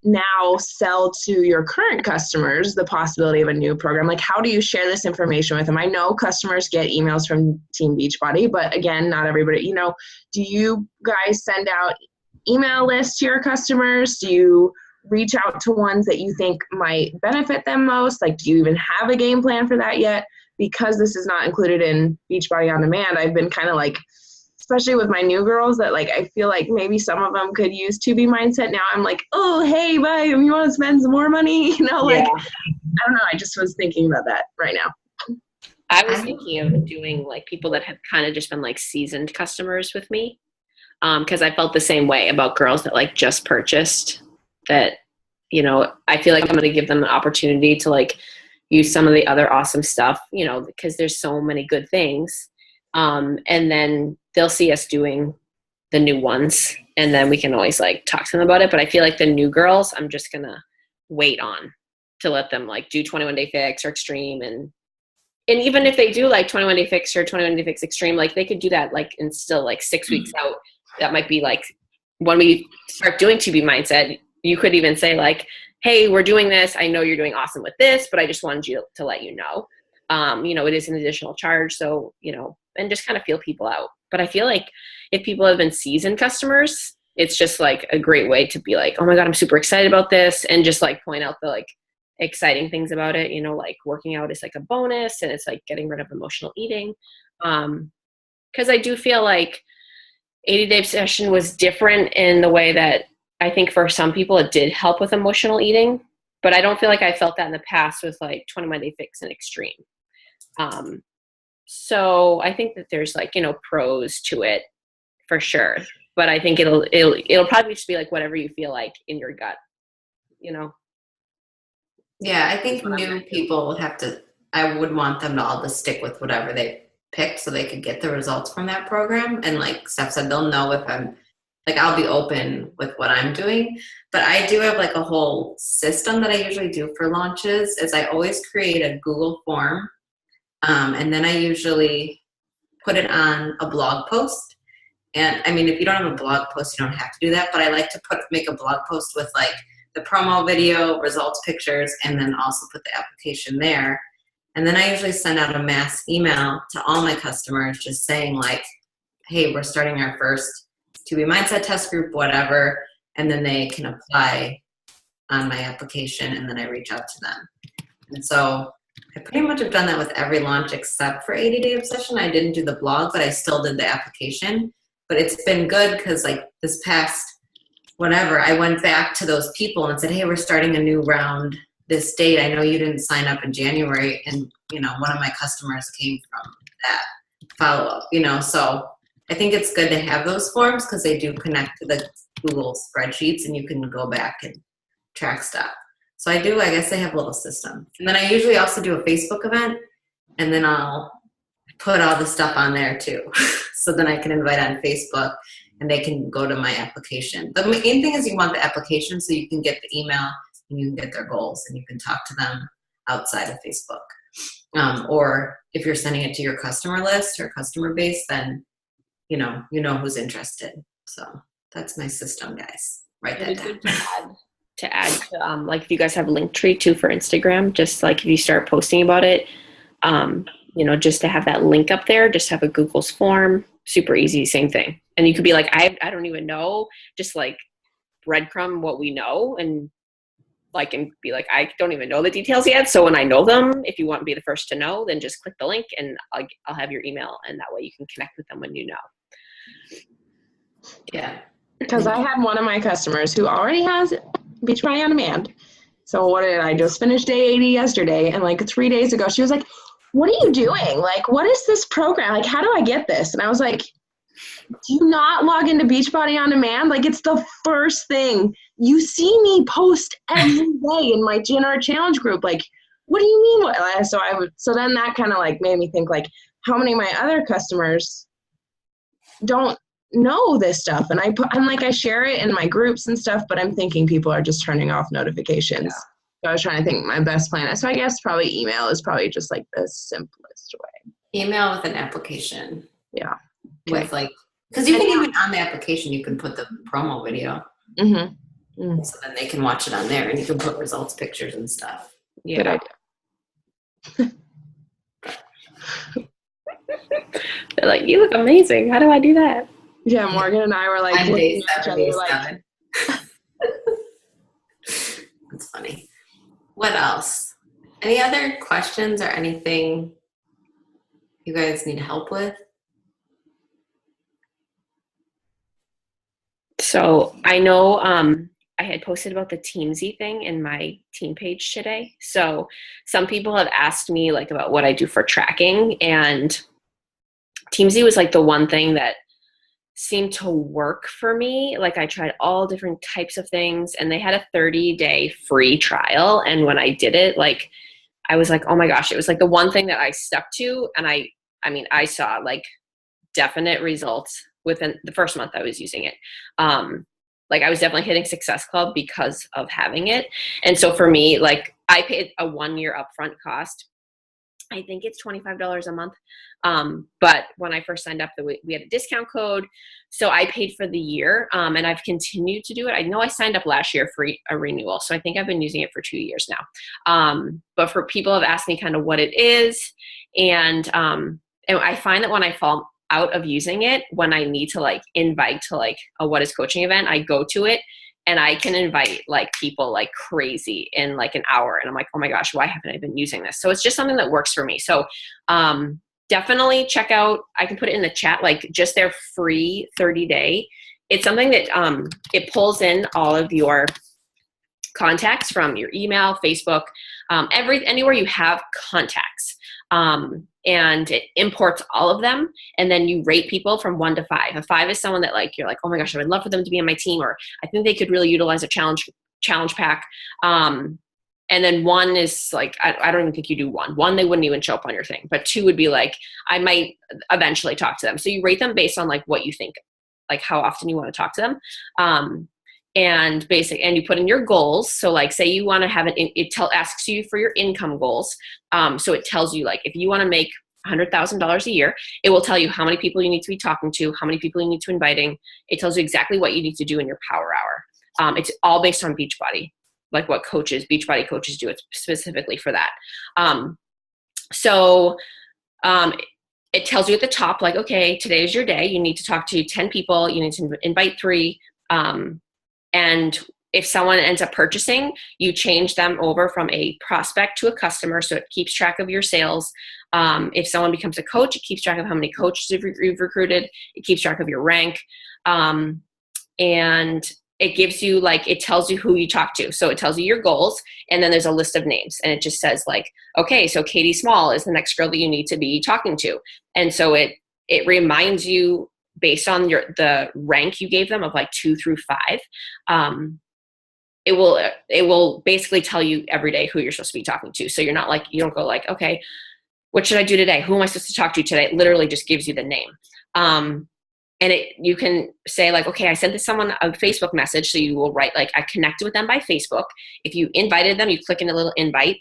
now sell to your current customers the possibility of a new program? Like, how do you share this information with them? I know customers get emails from Team Beachbody, but again, not everybody, do you guys send out email lists to your customers? Do you reach out to ones that you think might benefit them most? Like, do you even have a game plan for that yet? Because this is not included in Beachbody On Demand, I've been kind of like, especially with my new girls, that like I feel like maybe some of them could use 2BMindset. Now I'm like, oh, hey, bye, you want to spend some more money? Like, I don't know. I just was thinking about that right now. I was thinking of doing like people that have kind of just been like seasoned customers with me. Because I felt the same way about girls that like just purchased, that, I feel like I'm going to give them an opportunity to like use some of the other awesome stuff, because there's so many good things. And then they'll see us doing the new ones, and then we can always like talk to them about it. But I feel like the new girls, I'm just going to wait on to let them like do 21 Day Fix or Extreme. And even if they do like 21 Day Fix or 21 Day Fix Extreme, like they could do that like in still like 6 weeks out. That might be like when we start doing 2BMindset, you could even say like, hey, we're doing this. I know you're doing awesome with this, but I just wanted you to let you know. It is an additional charge. So, and just kind of feel people out. But I feel like if people have been seasoned customers, it's just like a great way to be like, oh my God, I'm super excited about this. And just like point out the like exciting things about it, like working out is like a bonus, and it's like getting rid of emotional eating. Cause I do feel like 80-day obsession was different in the way that I think for some people it did help with emotional eating, but I don't feel like I felt that in the past with like 21 Day Fix and Extreme. So I think that there's like, pros to it for sure, but I think it'll probably just be like whatever you feel like in your gut, Yeah, I think new people I would want them to all just stick with whatever they picked so they could get the results from that program. And like Steph said, they'll know if I'll be open with what I'm doing. But I do have like a whole system that I usually do for launches is I always create a Google form. And then I usually put it on a blog post. And I mean, if you don't have a blog post, you don't have to do that. But I like to make a blog post with like the promo video, results pictures, and then also put the application there. And then I usually send out a mass email to all my customers just saying like, hey, we're starting our first 2BMindset test group, whatever. And then they can apply on my application, and then I reach out to them. And so I pretty much have done that with every launch except for 80-Day Obsession. I didn't do the blog, but I still did the application. But it's been good because like this past whatever, I went back to those people and said, hey, we're starting a new round this date. I know you didn't sign up in January. And, one of my customers came from that follow-up, So I think it's good to have those forms because they do connect to the Google spreadsheets and you can go back and track stuff. So I guess I have a little system. And then I usually also do a Facebook event, and then I'll put all the stuff on there too. So then I can invite on Facebook and they can go to my application. The main thing is you want the application so you can get the email and you can get their goals and you can talk to them outside of Facebook. Or if you're sending it to your customer list or customer base, then you know who's interested. So that's my system, guys. Write that down. To add to, like if you guys have Linktree too for Instagram, just like if you start posting about it, just to have that link up there, just have a Google's form, super easy, same thing. And you could be like, I don't even know, just like breadcrumb what we know and be like, I don't even know the details yet. So when I know them, if you want to be the first to know, then just click the link and I'll have your email, and that way you can connect with them when you know. Yeah. Because I had one of my customers who already has Beachbody On Demand. So what did I just finish day 80 yesterday, and like 3 days ago she was like, what are you doing? Like, what is this program? Like, how do I get this? And I was like, do you not log into Beachbody On Demand? Like, it's the first thing. You see me post every day in my January challenge group. Like, what do you mean? So then that kind of like made me think like, how many of my other customers don't know this stuff? And I share it in my groups and stuff, but I'm thinking people are just turning off notifications. Yeah. So I was trying to think my best plan. So I guess probably email is probably just like the simplest way. Email with an application. Yeah. Okay. With like, because you can even on the application, you can put the promo video. Mm-hmm. So then they can watch it on there and you can put results pictures and stuff. Yeah. They're like, you look amazing. How do I do that? Yeah, Morgan and I were like looking at each other like. That's funny. What else? Any other questions or anything you guys need help with? So I know I had posted about the Teamsy thing in my team page today. So some people have asked me like about what I do for tracking, and Teamsy was like the one thing that seemed to work for me. Like I tried all different types of things, and they had a 30-day free trial. And when I did it, like I was like, oh my gosh, it was like the one thing that I stuck to. And I mean, I saw like definite results within the first month I was using it. Like I was definitely hitting Success Club because of having it. And so for me, like I paid a 1-year upfront cost. I think it's $25 a month. But when I first signed up, we had a discount code. So I paid for the year, and I've continued to do it. I know I signed up last year for a renewal. So I think I've been using it for 2 years now. But for people have asked me kind of what it is. And I find that when I fall out of using it, when I need to like invite to like a What is Coaching event, I go to it and I can invite like people like crazy in like an hour. And I'm like, oh my gosh, why haven't I been using this? So it's just something that works for me. So definitely check out, I can put it in the chat, like just their free 30-day. It's something that it pulls in all of your contacts from your email, Facebook, anywhere you have contacts. And it imports all of them, and then you rate people from 1 to 5. A 5 is someone that like you're like, oh my gosh, I would love for them to be on my team, or I think they could really utilize a challenge pack. And then 1 is like, I don't even think you do 1. 1, they wouldn't even show up on your thing. But 2 would be like, I might eventually talk to them. So you rate them based on like what you think, like how often you want to talk to them. And you put in your goals. So like, say you want to have asks you for your income goals. So it tells you like, if you want to make $100,000 a year, it will tell you how many people you need to be talking to, how many people you need to inviting. It tells you exactly what you need to do in your power hour. It's all based on Beachbody, like what Beachbody coaches do. It's specifically for that. It tells you at the top, like, okay, today is your day. You need to talk to 10 people. You need to invite 3. And if someone ends up purchasing, you change them over from a prospect to a customer, so it keeps track of your sales. If someone becomes a coach, it keeps track of how many coaches you've recruited. It keeps track of your rank. And it gives you it tells you who you talk to. So it tells you your goals, and then there's a list of names, and it just says like, okay, so Katie Small is the next girl that you need to be talking to. And so it reminds you based on the rank you gave them of like 2 through 5. It will basically tell you every day who you're supposed to be talking to. So you're not like, you don't go like, okay, what should I do today? Who am I supposed to talk to today? It literally just gives you the name. And you can say like, okay, I sent this someone a Facebook message. So you will write like, I connected with them by Facebook. If you invited them, you click in a little invite.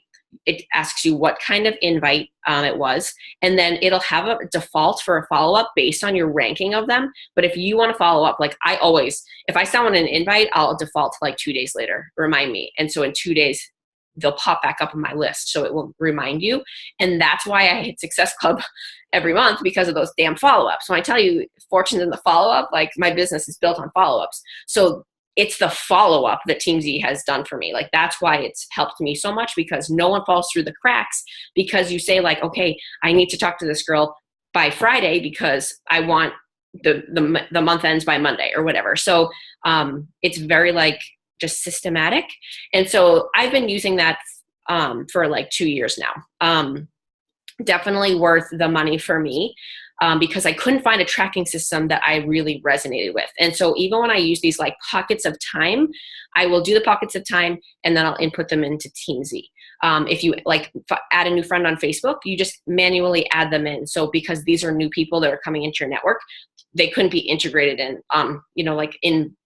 It asks you what kind of invite it was, and then it'll have a default for a follow-up based on your ranking of them. But if you want to follow up, like if I send an invite, I'll default to like 2 days later, remind me. And so in 2 days, they'll pop back up on my list. So it will remind you. And that's why I hit Success Club every month, because of those damn follow-ups. When I tell you fortunes in the follow-up, like my business is built on follow-ups. So it's the follow-up that Teamsy has done for me. Like that's why it's helped me so much, because no one falls through the cracks, because you say like, okay, I need to talk to this girl by Friday because I want the month ends by Monday or whatever. So it's very like just systematic. And so I've been using that for like 2 years now. Definitely worth the money for me. Because I couldn't find a tracking system that I really resonated with. And so even when I use these like pockets of time, I will do the pockets of time and then I'll input them into Teamsy. If you like add a new friend on Facebook, you just manually add them in. So because these are new people that are coming into your network, they couldn't be integrated in, like in,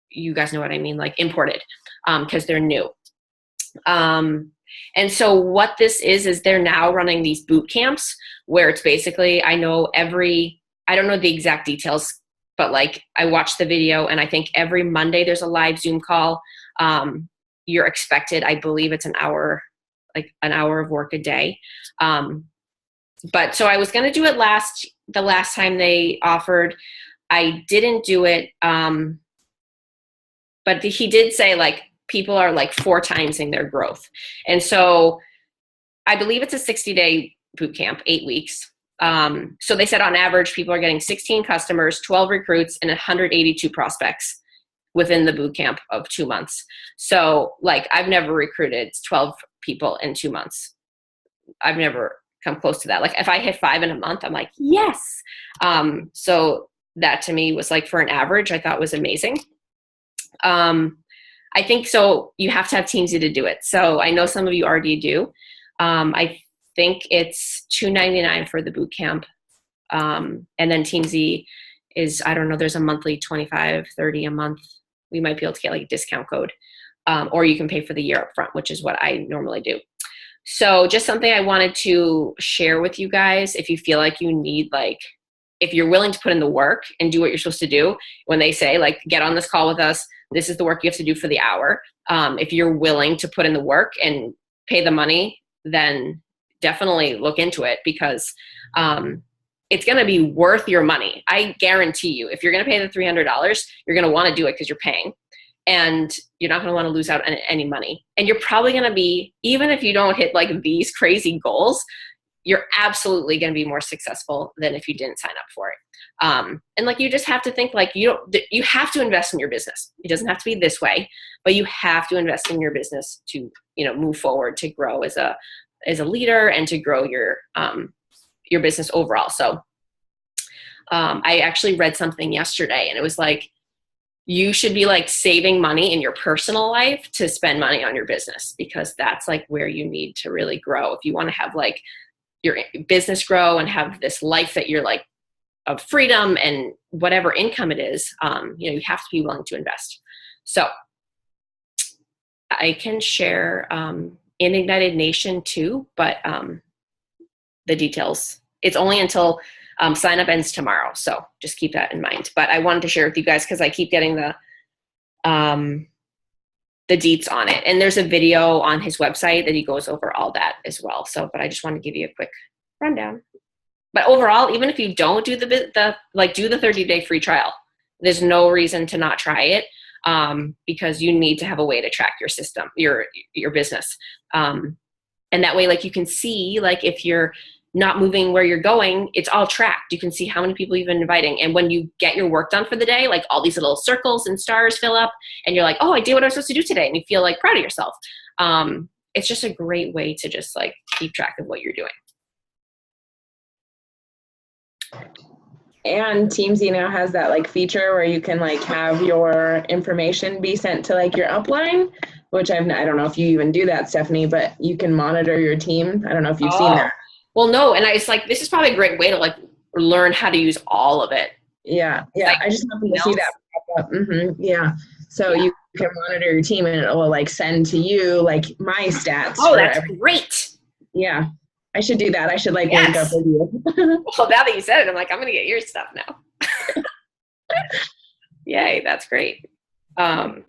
you guys know what I mean, like imported, because they're new. And so what this is they're now running these boot camps where it's basically, I don't know the exact details but like I watched the video, and I think every Monday there's a live Zoom call. You're expected, I believe it's an hour of work a day. But so I was going to do it the last time they offered. I didn't do it. But he did say like people are like 4 timesing their growth. And so I believe it's a 60-day boot camp, 8 weeks. So they said on average, people are getting 16 customers, 12 recruits, and 182 prospects within the boot camp of 2 months. So like I've never recruited 12 people in 2 months. I've never come close to that. Like if I hit 5 in a month, I'm like, yes. So that to me was like, for an average, I thought was amazing. I think so you have to have Teamsy to do it. So I know some of you already do. I think it's $299 for the boot camp. And then Teamsy is, I don't know, there's a monthly $25, $30 a month. We might be able to get like a discount code. Or you can pay for the year up front, which is what I normally do. So just something I wanted to share with you guys. If you feel like you need, like, if you're willing to put in the work and do what you're supposed to do, when they say like, get on this call with us, this is the work you have to do for the hour. If you're willing to put in the work and pay the money, then definitely look into it, because it's going to be worth your money. I guarantee you, if you're going to pay the $300, you're going to want to do it because you're paying, and you're not going to want to lose out on any money. And you're probably going to be, even if you don't hit like these crazy goals, you're absolutely going to be more successful than if you didn't sign up for it. And like, you just have to think like, you have to invest in your business. It doesn't have to be this way, but you have to invest in your business to, move forward, to grow as a leader, and to grow your business overall. So I actually read something yesterday, and it was like, you should be like saving money in your personal life to spend money on your business, because that's like where you need to really grow. If you want to have like your business grow and have this life that you're like of freedom and whatever income it is, you have to be willing to invest. So I can share in Ignited Nation too, but the details, it's only until sign up ends tomorrow. So just keep that in mind. But I wanted to share with you guys because I keep getting the deets on it. And there's a video on his website that he goes over all that as well. So, but I just want to give you a quick rundown. But overall, even if you don't do do the 30-day free trial, there's no reason to not try it, because you need to have a way to track your system, your business. And that way, like, you can see, like, if you're not moving where you're going, it's all tracked. You can see how many people you've been inviting. And when you get your work done for the day, like, all these little circles and stars fill up, and you're like, oh, I did what I was supposed to do today. And you feel like proud of yourself. It's just a great way to just like keep track of what you're doing. And Teamsy now has that like feature where you can like have your information be sent to like your upline, which I don't know if you even do that, Stephanie, but you can monitor your team. I don't know if you've seen that. Well, no. And it's like, this is probably a great way to like learn how to use all of it. Yeah. Yeah. Like, I just happened to see that pop up. Mm-hmm. Yeah. So you can monitor your team, and it will like send to you like my stats. Oh, that's great. Yeah. I should do that. I should like link up with you. Well, now that you said it, I'm like, I'm going to get your stuff now. Yay. That's great. If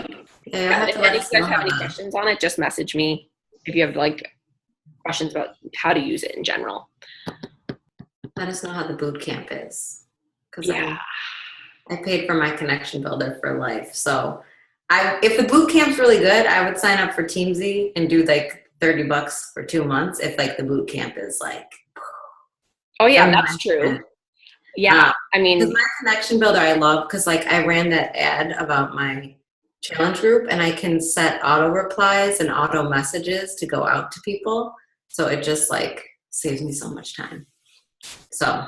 you guys have any questions on it, just message me if you have like questions about how to use it in general. Let us know how the boot camp is. Because I paid for my connection builder for life. So if the boot camp's really good, I would sign up for Teamsy and do like $30 for 2 months if like the boot camp is like. Oh yeah, that's true. Yeah, I mean, because my connection builder I love, because like I ran that ad about my challenge group, and I can set auto replies and auto messages to go out to people, so it just like saves me so much time. So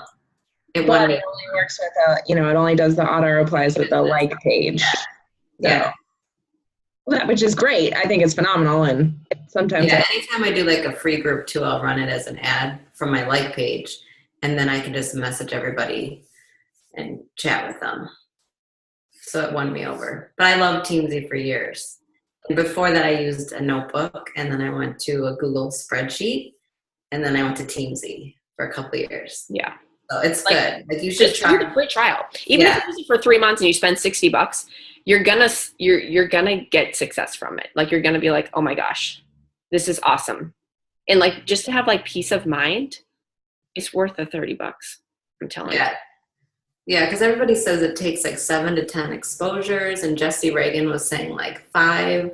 it only works with it only does the auto replies with the like page. Yeah. That, which is great. I think it's phenomenal. And sometimes anytime I do like a free group too, I'll run it as an ad from my like page, and then I can just message everybody and chat with them. So it won me over. But I loved Teamsy for years. And before that, I used a notebook, and then I went to a Google spreadsheet, and then I went to Teamsy for a couple of years. Yeah. So it's like, good. Like you should just try do the free trial. Even if you use it for 3 months and you spend $60, you're gonna get success from it. Like you're gonna be like, oh my gosh, this is awesome. And like just to have like peace of mind, it's worth the $30. I'm telling you. Yeah, because everybody says it takes like 7 to 10 exposures, and Jesse Reagan was saying like at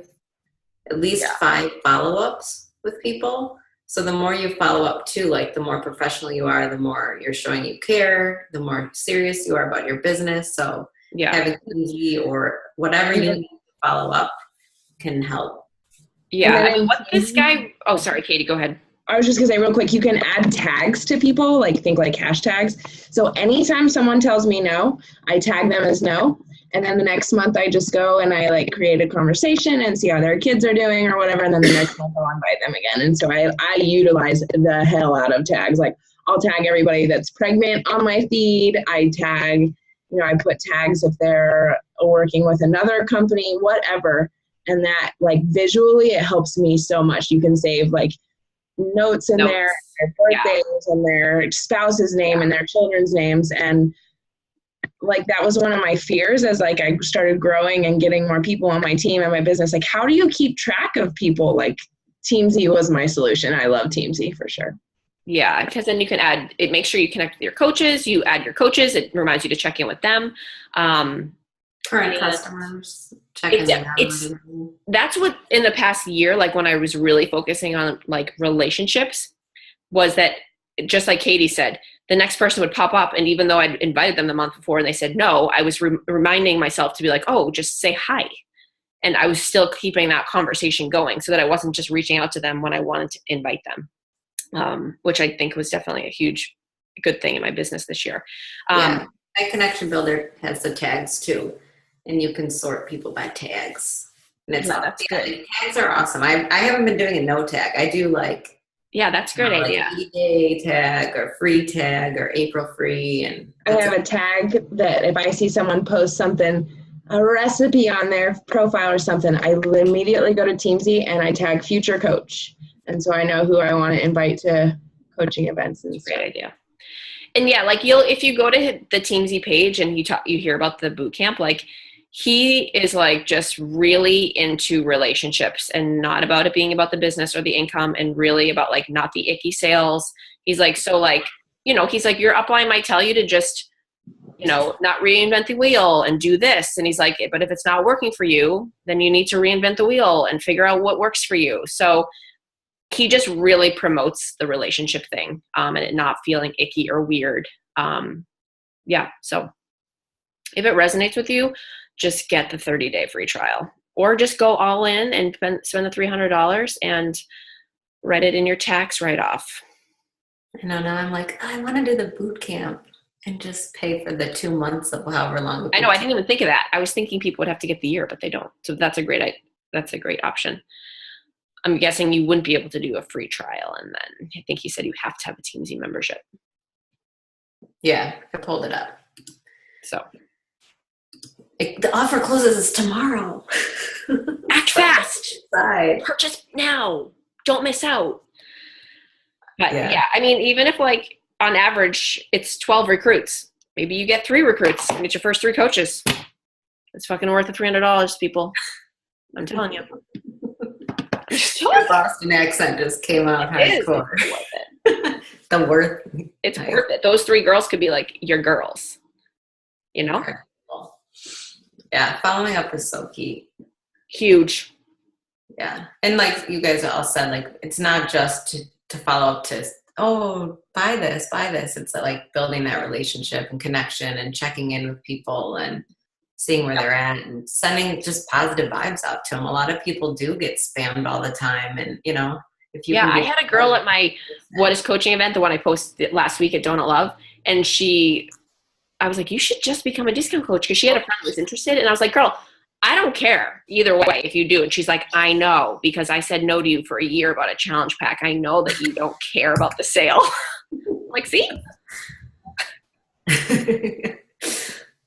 least 5 follow-ups with people. So the more you follow up too, like the more professional you are, the more you're showing you care, the more serious you are about your business. So having easy or whatever you need to follow up can help. Yeah, I mean, what this guy, oh, sorry, Katie, go ahead. I was just gonna say real quick, you can add tags to people, like think like hashtags. So anytime someone tells me no, I tag them as no. And then the next month I just go and I like create a conversation and see how their kids are doing or whatever. And then the next month I'll invite them again. And so I utilize the hell out of tags. Like I'll tag everybody that's pregnant on my feed. I tag, I put tags if they're working with another company, whatever. And that like visually, it helps me so much. You can save like notes in there, their birthdays and their spouse's name and their children's names. And like that was one of my fears as like I started growing and getting more people on my team and my business. Like, how do you keep track of people? Like Teamsy was my solution. I love Teamsy for sure. Yeah, because then you can add it. Make sure you connect with your coaches. You add your coaches. It reminds you to check in with them. Current customers. That's what in the past year, like when I was really focusing on like relationships, was that just like Katie said, the next person would pop up, and even though I'd invited them the month before and they said no, I was reminding myself to be like, oh, just say hi. And I was still keeping that conversation going so that I wasn't just reaching out to them when I wanted to invite them, which I think was definitely a good thing in my business this year. My Connection Builder has the tags too, and you can sort people by tags. And it's that's good. Tags are awesome. I haven't been doing a no tag. I do like that's a great idea. Like E-Day tag or free tag or April free. And I have a tag that if I see someone post something, a recipe on their profile or something, I immediately go to Teamsy and I tag future coach. And so I know who I want to invite to coaching events. And great idea. And yeah, like if you go to the Teamsy page and you hear about the boot camp, like he is like just really into relationships and not about it being about the business or the income, and really about like not the icky sales. He's like, so like, he's like, your upline might tell you to just, not reinvent the wheel and do this. And he's like, but if it's not working for you, then you need to reinvent the wheel and figure out what works for you. So he just really promotes the relationship thing, and it not feeling icky or weird. So if it resonates with you, just get the 30-day free trial, or just go all in and spend the $300 and write it in your tax write-off. I know, now I'm like, I want to do the boot camp and just pay for the 2 months of however long. I know, I didn't even think of that. I was thinking people would have to get the year, but they don't. So that's a great option. I'm guessing you wouldn't be able to do a free trial, and then I think he said you have to have a Teamsy membership. Yeah, I pulled it up. So the offer closes tomorrow. Act fast. Bye. Purchase now. Don't miss out. But yeah, I mean, even if like on average it's 12 recruits, maybe you get 3 recruits and get your first 3 coaches. It's fucking worth the $300, people. I'm telling you. Your Boston accent just came out hardcore. It's worth it. It's worth it. Those 3 girls could be like your girls. Yeah, following up is so key. Huge. Yeah. And like you guys all said, like it's not just to follow up to, oh, buy this. It's like building that relationship and connection and checking in with people and seeing where they're at and sending just positive vibes out to them. A lot of people do get spammed all the time. And, if you I had a girl at my What is Coaching event, the one I posted last week at Donut Love, and I was like, you should just become a discount coach, because she had a friend who was interested. And I was like, girl, I don't care either way if you do. And she's like, I know, because I said no to you for a year about a challenge pack. I know that you don't care about the sale. Like, see?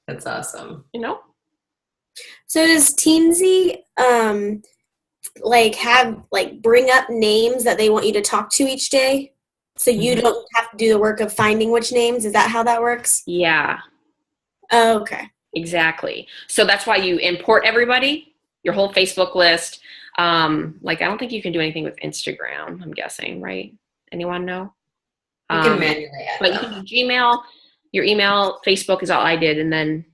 That's awesome. So does Teamsy bring up names that they want you to talk to each day? So you don't have to do the work of finding which names? Is that how that works? Yeah, Oh, okay. exactly. So that's why you import everybody, your whole Facebook list. Like, I don't think you can do anything with Instagram, I'm guessing, right? Anyone know? You can manually add But you them. can do Gmail, your email, Facebook is all I did, and then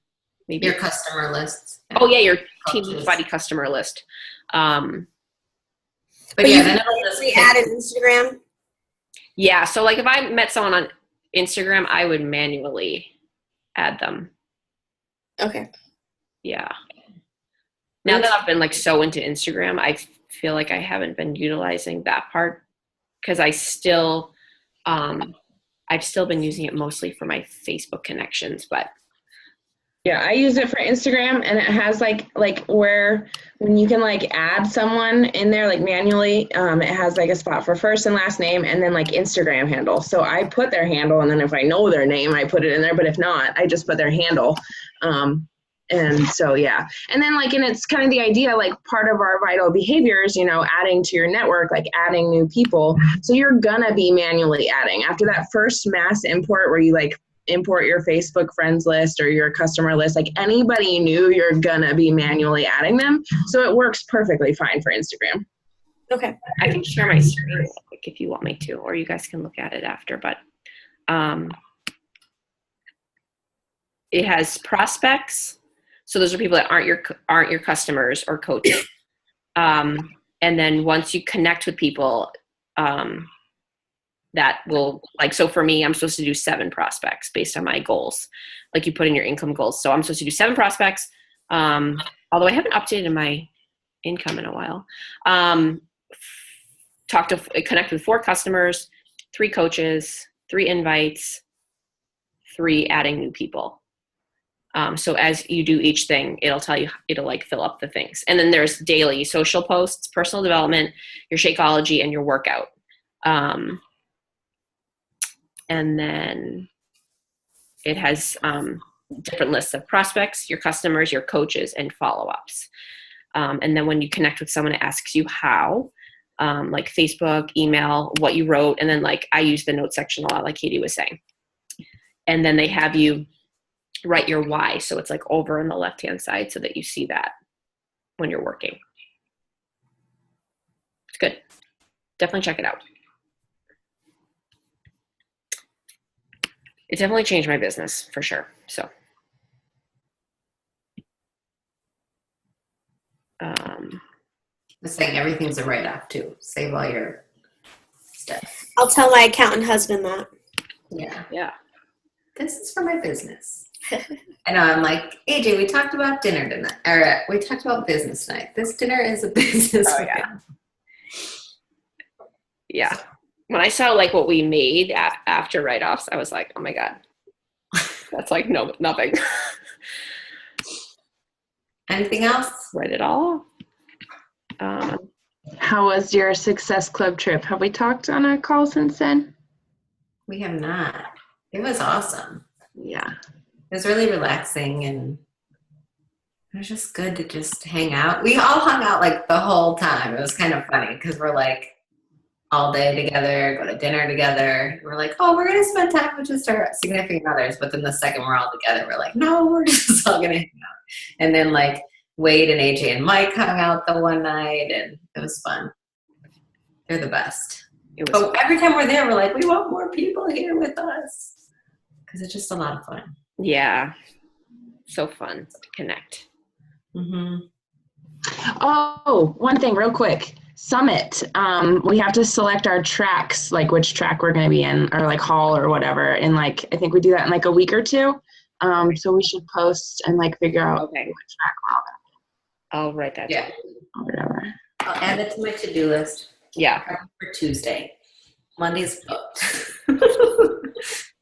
maybe Your customer lists. Oh yeah, your Coaches. Team Buddy customer list. But you yeah, can then it'll just manually add an Instagram? Yeah, so like if I met someone on Instagram, I would manually add them. Okay. Yeah. Now that I've been like so into Instagram, I feel like I haven't been utilizing that part because I've still been using it mostly for my Facebook connections, but Yeah, I use it for Instagram, and it has like where when you can like add someone in there like manually, it has like a spot for first and last name and then like Instagram handle. So I put their handle, and then if I know their name, I put it in there. But if not, I just put their handle. And so, yeah. And then like, and it's kind of the idea, like part of our vital behaviors, you know, adding to your network, like adding new people. So you're gonna be manually adding after that first mass import where you like import your Facebook friends list or your customer list, like anybody new, you're gonna be manually adding them. So it works perfectly fine for Instagram. Okay. I can share my screen real quick if you want me to, or you guys can look at it after, but it has prospects. So those are people that aren't your customers or coaches. And then once you connect with people, that will, like, so for me, I'm supposed to do 7 prospects based on my goals. Like you put in your income goals. So I'm supposed to do 7 prospects. Although I haven't updated my income in a while. Connect with 4 customers, 3 coaches, 3 invites, 3 adding new people. So as you do each thing, it'll tell you, it'll like fill up the things. And then there's daily social posts, personal development, your Shakeology, and your workout. And then it has different lists of prospects, your customers, your coaches, and follow-ups. And then when you connect with someone, it asks you how, like Facebook, email, what you wrote, and then like I use the note section a lot, like Katie was saying. And then they have you write your why, so it's like over on the left-hand side so that you see that when you're working. It's good. Definitely check it out. It definitely changed my business for sure. So I'm saying everything's a write-off too. Save all your stuff. I'll tell my accountant husband that. yeah. This is for my business. I know, I'm like, AJ, we talked about dinner tonight, or we talked about business night. This dinner is a business. Oh, yeah. Yeah. When I saw like what we made after write-offs, I was like, oh my God, that's like nothing. Anything else? Write it all. How was your Success Club trip? Have we talked on a call since then? We have not. It was awesome. Yeah. It was really relaxing, and it was just good to just hang out. We all hung out like the whole time. It was kind of funny because we're like all day together, go to dinner together. We're like, oh, we're going to spend time with just our significant others. But then the second we're all together, we're like, no, we're just all going to hang out. And then like Wade and AJ and Mike hung out the one night, and it was fun. They're the best. But every time we're there, we're like, we want more people here with us because it's just a lot of fun. Yeah. So fun to connect. Mm-hmm. Oh, one thing real quick. Summit. We have to select our tracks, like which track we're going to be in, or like hall or whatever. And like, I think we do that in like a week or 2. So we should post and like figure out what track we're all going to be. I'll write that down. Whatever. I'll add it to my to-do list. Yeah. For Tuesday. Monday's booked.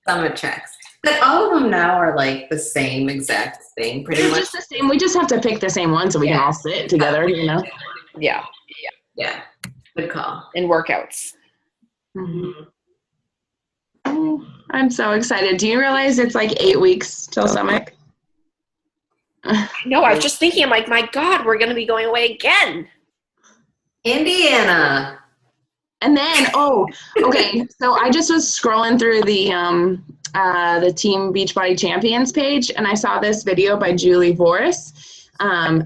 Summit tracks. But all of them now are like the same exact thing, pretty They're much. just the same. We just have to pick the same one so we can all sit together, you know? Yeah. Yeah. Good call. And workouts. Mm-hmm. Oh, I'm so excited. Do you realize it's like 8 weeks till Summit? No, I was just thinking, I'm like, my God, we're going to be going away again. Indiana. And then, okay. So I just was scrolling through the Team Beachbody Champions page, and I saw this video by Julie Voris.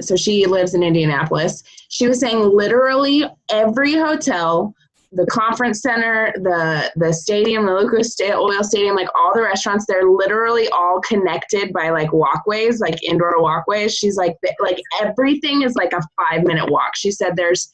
So she lives in Indianapolis. She was saying literally every hotel, the conference center, the stadium, the Lucas Oil Stadium, like all the restaurants, they're literally all connected by like walkways, like indoor walkways. She's like everything is like a 5-minute walk. She said there's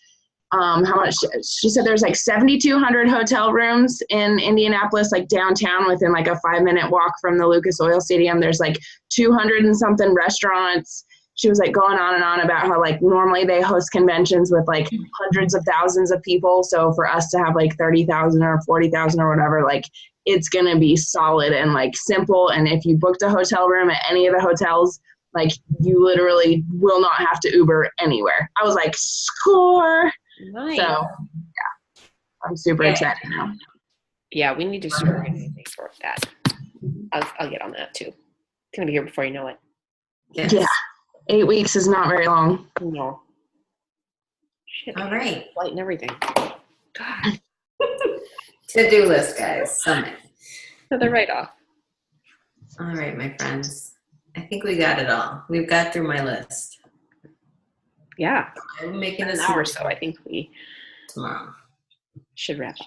how much? She said there's like 7,200 hotel rooms in Indianapolis, like downtown, within like a 5-minute walk from the Lucas Oil Stadium. There's like 200 and something restaurants. She was like going on and on about how like normally they host conventions with like hundreds of thousands of people. So for us to have like 30,000 or 40,000 or whatever, like it's going to be solid and like simple. And if you booked a hotel room at any of the hotels, like you literally will not have to Uber anywhere. I was like, score. Nice. So yeah, I'm super excited now. Yeah, we need to start anything for that. I'll get on that too. It's going to be here before you know it. Yes. Yeah. 8 weeks is not very long. No. Shit. All right. Flight and everything. God. To-do list, guys. Summit. Another write-off. All right, my friends. I think we got it all. We've got through my list. Yeah. I'm making An this hour, so I think we tomorrow. should wrap up.